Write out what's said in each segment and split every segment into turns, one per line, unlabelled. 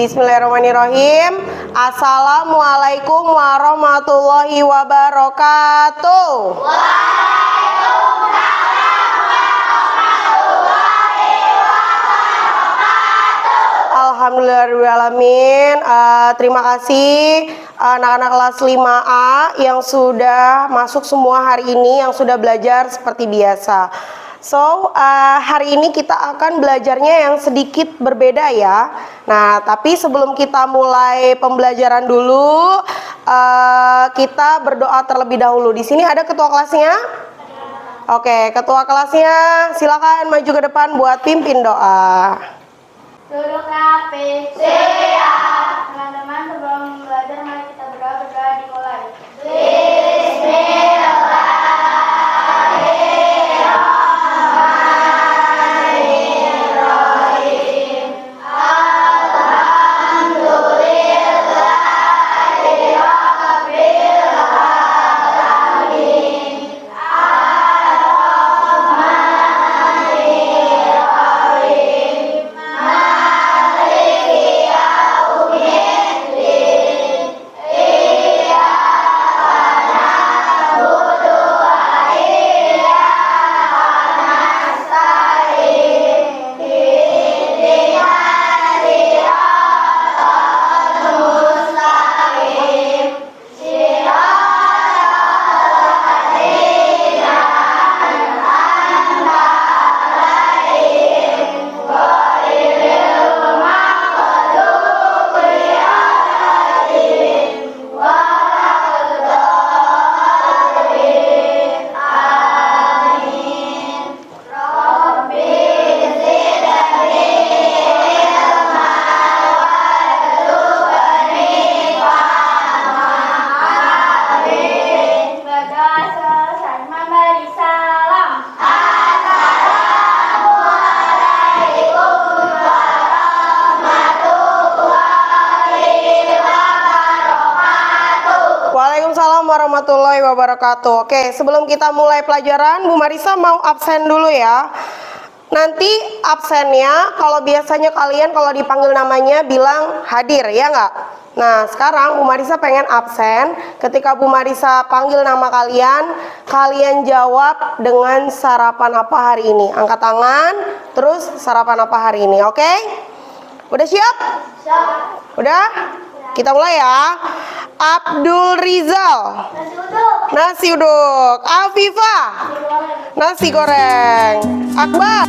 Bismillahirrahmanirrahim. Assalamualaikum warahmatullahi wabarakatuh. Alhamdulillahirrahmanirrahim. Terima kasih anak-anak kelas 5A yang sudah masuk semua hari ini, yang sudah belajar seperti biasa. Hari ini kita akan belajarnya yang sedikit berbeda ya. Nah, tapi sebelum kita mulai pembelajaran dulu, kita berdoa terlebih dahulu. Di sini ada ketua kelasnya? Oke, ketua kelasnya silakan maju ke depan buat pimpin doa.
Duduk rapi. Siap. Teman-teman, sebelum belajar mari kita berdoa dimulai.
Waalaikumsalam warahmatullahi wabarakatuh. Oke, sebelum kita mulai pelajaran, Bu Marisa mau absen dulu ya. Nanti absennya, kalau biasanya kalian kalau dipanggil namanya bilang hadir, ya nggak? Nah, sekarang Bu Marisa pengen absen. Ketika Bu Marisa panggil nama kalian, kalian jawab dengan sarapan apa hari ini. Angkat tangan, terus sarapan apa hari ini, oke? Udah siap?
Siap.
Udah? Kita mulai ya. Abdul Rizal, nasi uduk. Afifah, nasi goreng. Akbar,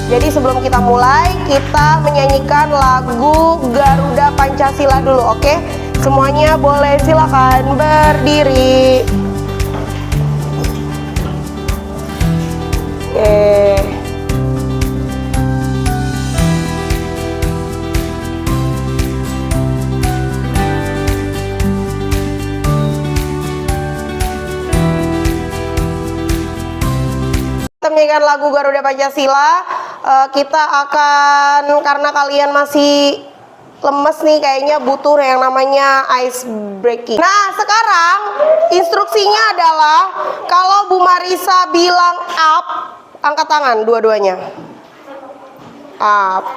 jadi sebelum kita mulai, kita menyanyikan lagu Garuda Pancasila dulu, oke? Semuanya boleh silakan berdiri. Oke. Kita menyanyikan lagu Garuda Pancasila. Kita akan, karena kalian masih lemes nih, kayaknya butuh yang namanya ice breaking. Nah, sekarang instruksinya adalah kalau Bu Marisa bilang up, angkat tangan dua-duanya. Up.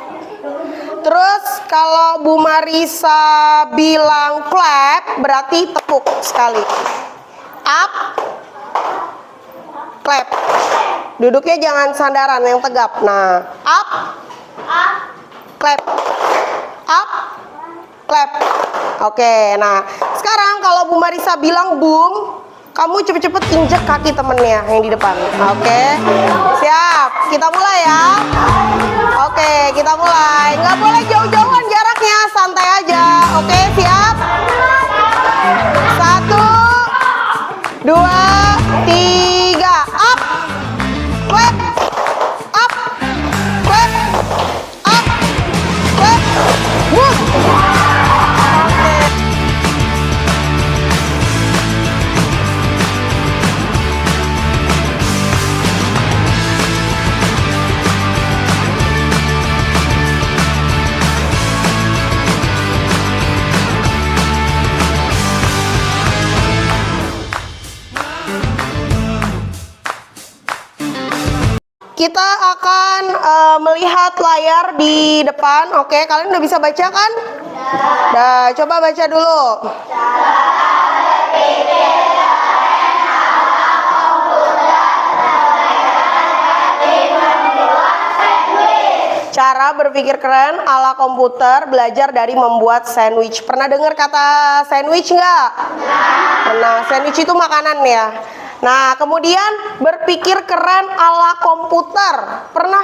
Terus kalau Bu Marisa bilang clap, berarti tepuk sekali. Up, clap. Duduknya jangan sandaran, yang tegap. Nah, up, clap, up, clap. Oke, nah sekarang kalau Bu Marisa bilang boom, kamu cepet-cepet injek kaki temennya yang di depan. Oke, siap. Kita mulai ya. Oke, kita mulai. Nggak boleh jauh-jauhan jaraknya, santai aja. Oke, siap. 1, 2, 3, up. Clap, up, clap, up, clap, boom. kita akan melihat layar di depan. Oke, kalian udah bisa baca kan? Nah, coba baca dulu. Cara berpikir keren ala komputer, belajar dari membuat sandwich. Pernah dengar kata sandwich nggak? Pernah. Sandwich itu makanan ya. Nah, kemudian berpikir keren ala komputer. Pernah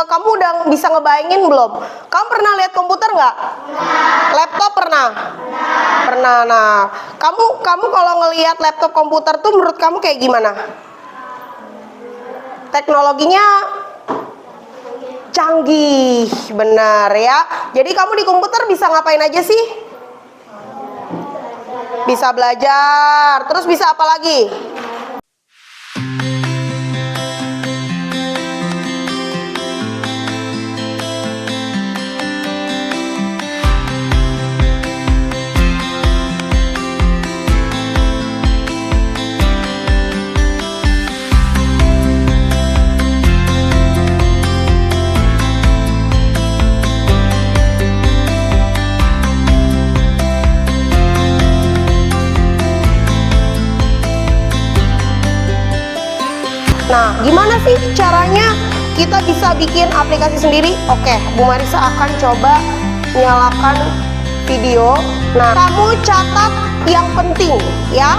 kamu udah bisa ngebayangin belum? Kamu pernah lihat komputer nggak? Laptop pernah? Pernah. Nah, kamu kalau ngelihat laptop komputer tuh menurut kamu kayak gimana? Teknologinya canggih, benar ya. Jadi kamu di komputer bisa ngapain aja sih? Bisa belajar, terus bisa apa lagi? Nah, gimana sih caranya kita bisa bikin aplikasi sendiri? Oke, Bu Marisa akan coba nyalakan video. Nah, kamu catat yang penting ya.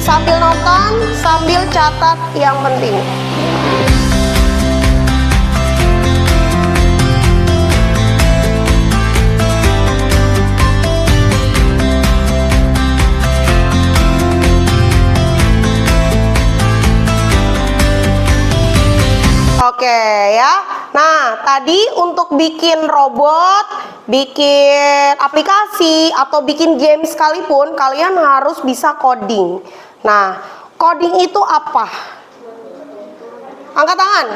Sambil nonton, sambil catat yang penting. Oke ya. Nah, tadi untuk bikin robot, bikin aplikasi atau bikin game sekalipun kalian harus bisa coding. Nah, coding itu apa? Angkat tangan.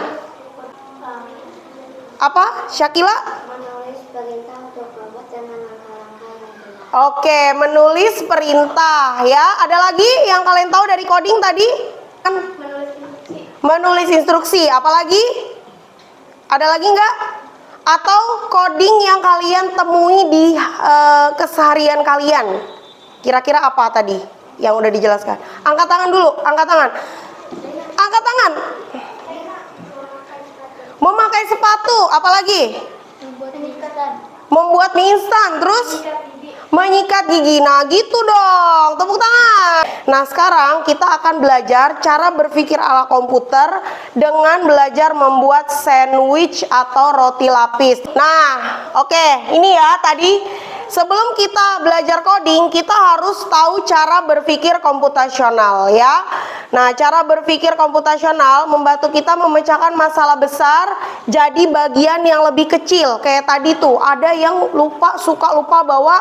Apa? Syakila?
Menulis perintah untuk robot dengan langkah-langkah yang benar.
Oke, menulis perintah ya. Ada lagi yang kalian tahu dari coding tadi? Kan menulis instruksi, apalagi? Ada lagi nggak? Atau coding yang kalian temui di keseharian kalian? Kira-kira apa tadi yang udah dijelaskan? Angkat tangan dulu, angkat tangan. Angkat tangan. Memakai sepatu, apalagi? Membuat mie instan, terus? Menyikat gigi. Nah gitu dong, tepuk tangan. Nah sekarang kita akan belajar cara berpikir ala komputer dengan belajar membuat sandwich atau roti lapis. Nah oke, ini ya tadi sebelum kita belajar coding kita harus tahu cara berpikir komputasional ya. Nah cara berpikir komputasional membantu kita memecahkan masalah besar jadi bagian yang lebih kecil. Kayak tadi tuh ada yang suka lupa bawa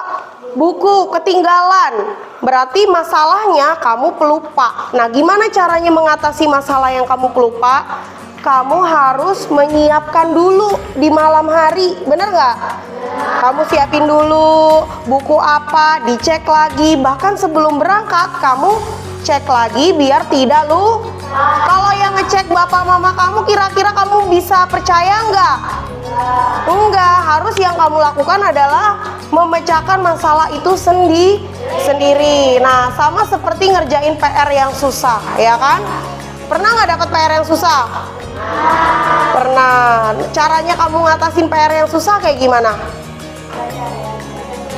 buku, ketinggalan. Berarti masalahnya kamu pelupa. Nah, gimana caranya mengatasi masalah yang kamu pelupa? Kamu harus menyiapkan dulu di malam hari, bener nggak? Kamu siapin dulu buku apa, dicek lagi. Bahkan sebelum berangkat, kamu cek lagi biar tidak lupa. Kalau yang ngecek bapak mama kamu, kira-kira kamu bisa percaya nggak? Enggak, harus yang kamu lakukan adalah memecahkan masalah itu sendiri. Nah, sama seperti ngerjain PR yang susah, ya kan? Pernah nggak dapat PR yang susah? Pernah. Caranya kamu ngatasin PR yang susah kayak gimana?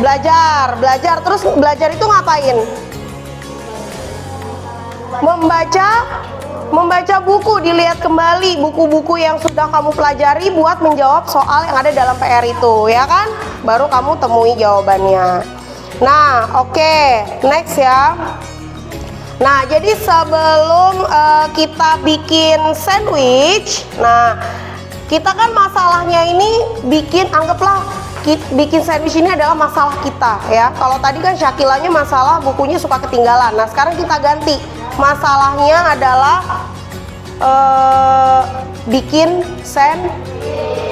Belajar. Terus belajar itu ngapain? Membaca buku, dilihat kembali buku-buku yang sudah kamu pelajari buat menjawab soal yang ada dalam PR itu, ya kan? Baru kamu temui jawabannya. Nah, oke, next ya. Nah, jadi sebelum kita bikin sandwich, nah kita kan masalahnya ini anggaplah bikin sandwich ini adalah masalah kita ya. Kalau tadi kan Syakilanya masalah bukunya suka ketinggalan. Nah, sekarang kita ganti. Masalahnya adalah bikin sandwich.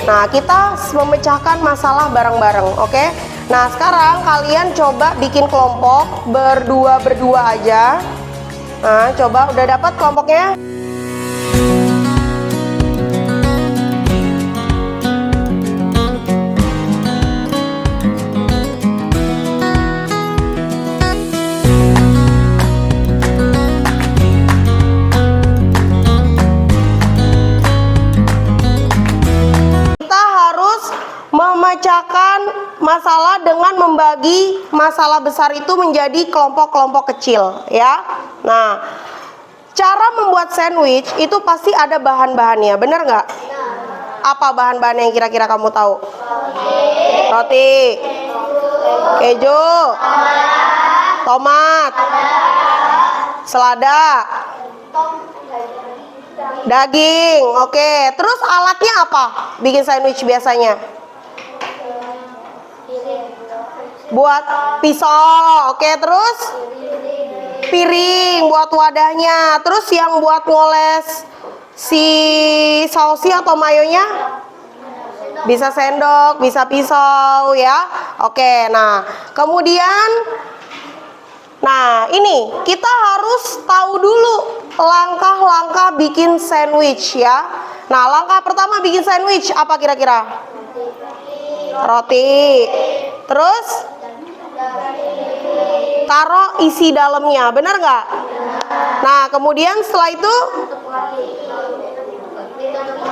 Nah, kita memecahkan masalah bareng-bareng, oke? Nah, sekarang kalian coba bikin kelompok berdua aja. Nah, coba udah dapat kelompoknya? membagi masalah besar itu menjadi kelompok-kelompok kecil ya. Nah, cara membuat sandwich itu pasti ada bahan-bahannya, bener nggak? Apa bahan-bahan yang kira-kira kamu tahu? Roti, keju, tomat, selada, daging. Oke, terus alatnya apa bikin sandwich biasanya? Buat pisau. Oke, terus piring buat wadahnya. Terus yang buat ngoles si sausnya atau mayonya bisa sendok, bisa pisau ya. Oke, nah kemudian ini kita harus tahu dulu langkah-langkah bikin sandwich ya. Nah, langkah pertama bikin sandwich apa kira-kira? Roti. Terus taruh isi dalamnya, benar nggak? Nah, kemudian setelah itu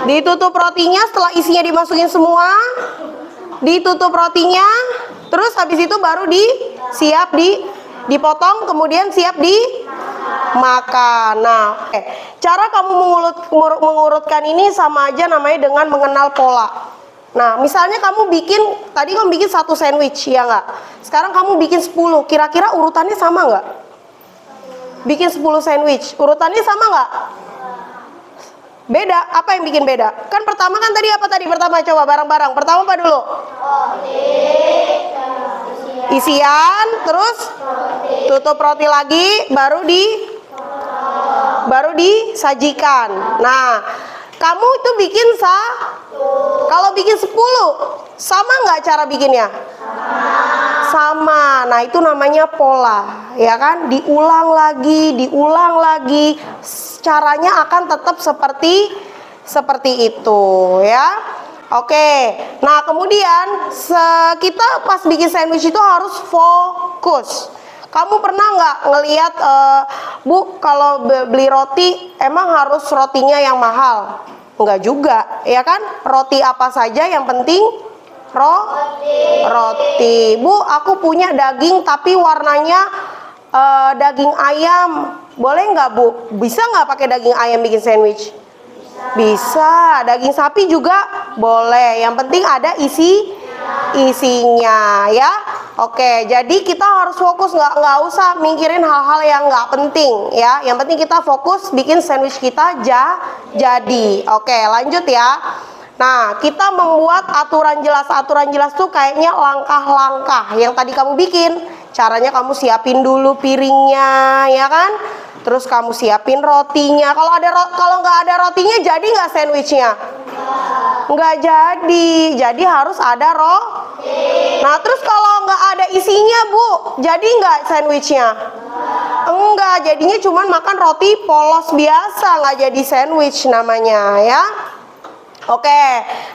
ditutup rotinya. Setelah isinya dimasukin semua, ditutup rotinya. Terus habis itu baru dipotong, kemudian siap dimakan. Nah, cara kamu mengurutkan ini sama aja namanya dengan mengenal pola. Nah, misalnya tadi kamu bikin 1 sandwich, ya nggak? Sekarang kamu bikin 10, kira-kira urutannya sama nggak? Bikin 10 sandwich, urutannya sama nggak? Beda, apa yang bikin beda? Kan pertama tadi apa tadi? Pertama coba bareng-bareng, pertama apa dulu? Isian, terus tutup roti lagi, baru disajikan. Nah, kamu itu bikin kalau bikin 10, sama nggak cara bikinnya? Sama. Nah, itu namanya pola, ya kan? Diulang lagi. Caranya akan tetap seperti itu, ya. Oke. Nah, kemudian kita pas bikin sandwich itu harus fokus. Kamu pernah nggak ngelihat, Bu, kalau beli roti emang harus rotinya yang mahal? Enggak juga, ya kan? Roti apa saja yang penting roti. Bu, aku punya daging tapi warnanya daging ayam. Boleh nggak, Bu? Bisa nggak pakai daging ayam bikin sandwich? Bisa. Daging sapi juga boleh. Yang penting ada isinya, ya. Oke, jadi kita harus fokus, nggak usah mikirin hal-hal yang nggak penting, ya. Yang penting kita fokus bikin sandwich kita jadi. Oke, lanjut ya. Nah, kita membuat aturan jelas tuh kayaknya langkah-langkah yang tadi kamu bikin. Caranya kamu siapin dulu piringnya, ya kan? Terus kamu siapin rotinya. Kalau nggak ada rotinya, jadi nggak sandwichnya? Nggak jadi. Jadi harus ada Nah, terus kalau nggak ada isinya, Bu, jadi nggak sandwichnya? Enggak, jadinya cuman makan roti polos biasa, nggak jadi sandwich namanya, ya. Oke,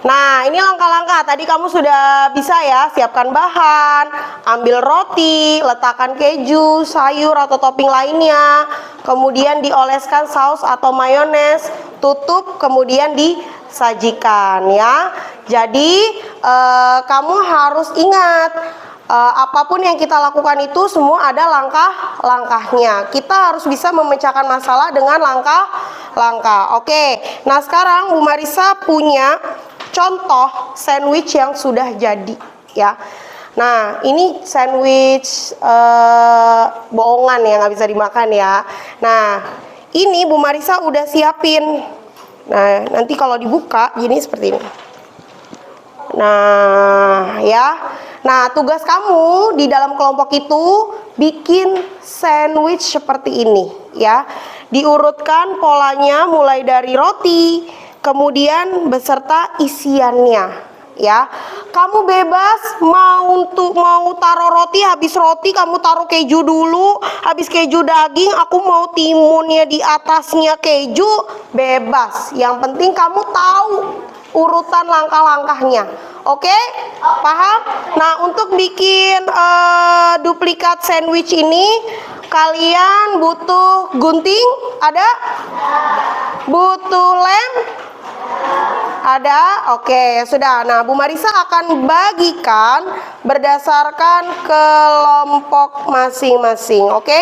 nah ini langkah-langkah. Tadi kamu sudah bisa ya, siapkan bahan, ambil roti, letakkan keju, sayur atau topping lainnya, kemudian dioleskan saus atau mayones, tutup, kemudian disajikan ya. Jadi kamu harus ingat, apapun yang kita lakukan itu semua ada langkah-langkahnya. Kita harus bisa memecahkan masalah dengan langkah-langkah. Oke, nah sekarang Bu Marisa punya contoh sandwich yang sudah jadi ya. Nah, ini sandwich bohongan ya, nggak bisa dimakan ya. Nah, ini Bu Marisa udah siapin. Nah, nanti kalau dibuka gini seperti ini. Nah, ya. Nah, tugas kamu di dalam kelompok itu bikin sandwich seperti ini ya. Diurutkan polanya mulai dari roti, kemudian beserta isiannya ya. Kamu bebas mau taruh roti, habis roti kamu taruh keju dulu, habis keju daging, aku mau timunnya di atasnya keju, bebas. Yang penting kamu tahu urutan langkah-langkahnya. Oke? Paham? Nah, untuk bikin duplikat sandwich ini kalian butuh gunting? Ada? Butuh lem? Ada? Oke, sudah. Nah, Bu Marisa akan bagikan berdasarkan kelompok masing-masing, oke?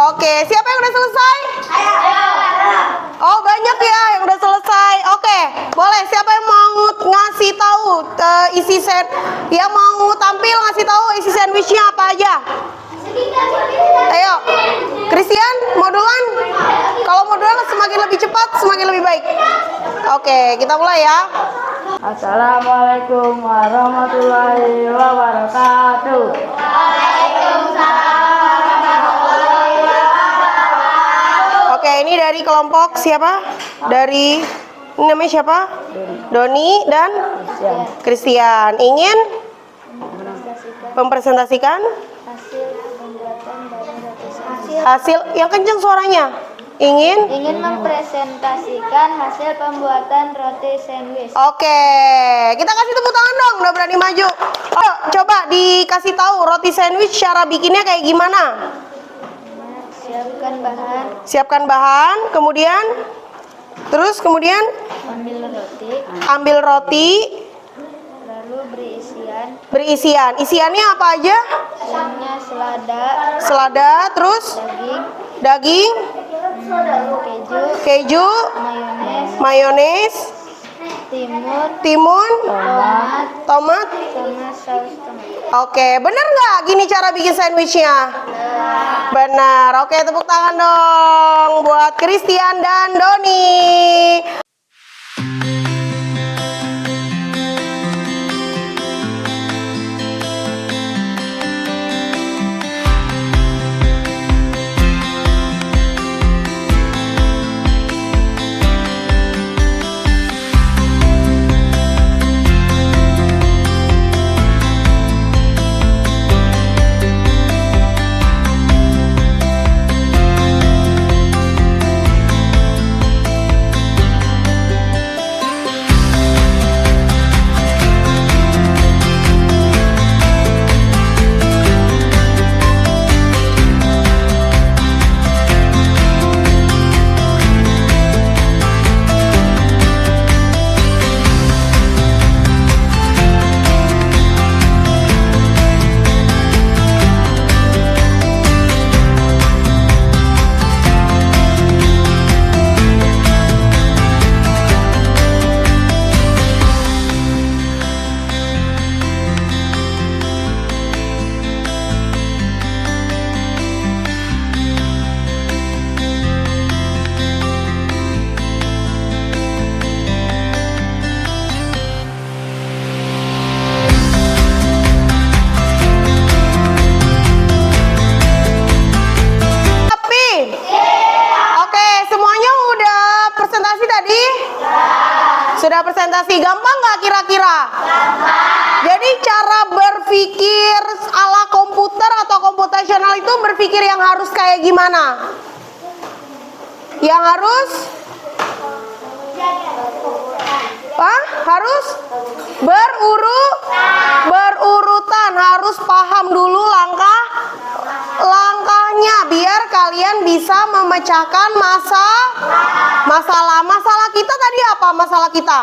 Oke, siapa yang udah selesai? Oh, banyak ya yang udah selesai. Oke, boleh. Siapa yang mau ngasih tahu isi yang mau tampil ngasih tahu isi sandwichnya apa aja? Ayo, Christian, mau duluan? Kalau mau duluan semakin lebih cepat, semakin lebih baik. Oke, kita mulai ya.
Assalamualaikum warahmatullahi wabarakatuh.
Oke, ini dari kelompok siapa? Dari ini namanya siapa? Doni dan Christian. Ingin mempresentasikan hasil yang kencang suaranya. Ingin
mempresentasikan hasil pembuatan roti sandwich.
Oke, kita kasih tepuk tangan dong, udah berani maju. Oh, coba dikasih tahu roti sandwich cara bikinnya kayak gimana? Siapkan bahan, kemudian ambil roti,
lalu
beri isian. Isiannya apa aja?
isiannya
Selada, terus daging, keju, mayones, timun, tomat.
sama saus tomat.
Oke, bener nggak gini cara bikin sandwichnya? Benar. Oke, tepuk tangan dong buat Christian dan Doni. Sudah presentasi, gampang nggak kira-kira? Jadi cara berpikir ala komputer atau komputasional itu berpikir yang harus kayak gimana? Yang harus? Harus berurutan, harus paham dulu langkahnya biar kalian bisa memecahkan masalah. Masalah kita tadi apa masalah kita?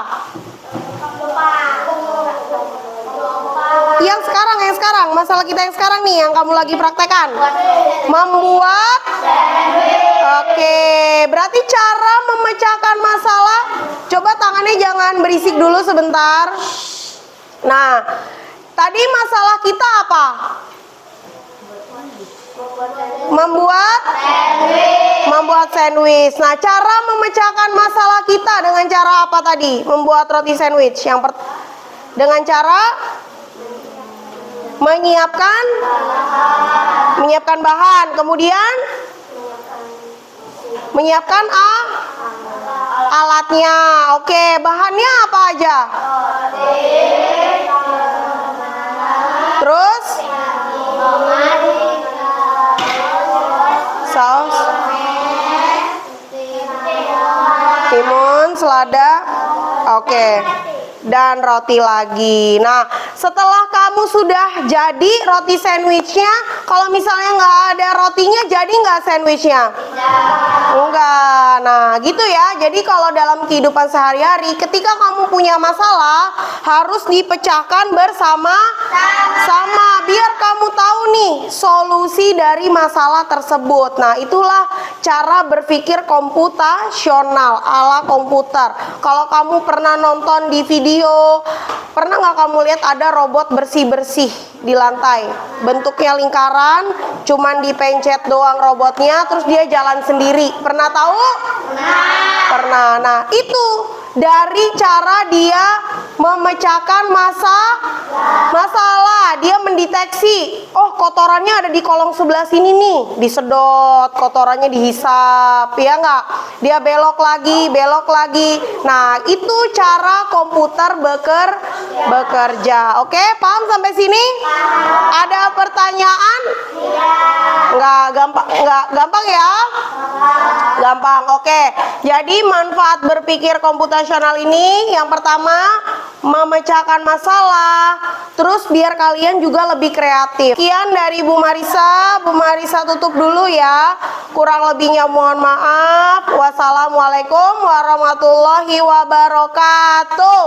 Yang sekarang, masalah kita yang sekarang nih yang kamu lagi praktekkan. Membuat. Oke, berarti cara memecahkan masalah. Coba tangannya jangan berisik dulu sebentar. Nah, tadi masalah kita apa? Membuat sandwich. Nah, cara memecahkan masalah kita dengan cara apa tadi? Membuat roti sandwich. Dengan cara menyiapkan bahan, kemudian menyiapkan alatnya. Oke, bahannya apa aja? Terus saus, timun, selada. Oke. Dan roti lagi. Nah, setelah kamu sudah jadi roti sandwichnya, kalau misalnya nggak ada rotinya, jadi nggak sandwichnya? Enggak. Nah, gitu ya. Jadi kalau dalam kehidupan sehari-hari, ketika kamu punya masalah, harus dipecahkan bersama-sama biar kamu tahu nih solusi dari masalah tersebut. Nah, itulah cara berpikir komputasional ala komputer. Kalau kamu pernah nonton di video, pernah nggak kamu lihat ada robot bersih-bersih di lantai? Bentuknya lingkaran, cuman dipencet doang robotnya, terus dia jalan sendiri. Pernah tahu? Pernah. Nah, itu dari cara dia memecahkan masalah. Dia mendeteksi, oh kotorannya ada di kolong sebelah sini nih, disedot, kotorannya dihisap, ya nggak? Dia belok lagi. Nah, itu cara komputer bekerja. Oke, paham sampai sini? Ada pertanyaan? Nggak gampang ya? Gampang. Oke. Jadi manfaat berpikir komputasional ini yang pertama memecahkan masalah, terus biar kalian juga lebih kreatif. Sekian dari Bu Marisa. Bu Marisa tutup dulu ya. Kurang lebihnya mohon maaf. Wassalamualaikum warahmatullahi wabarakatuh.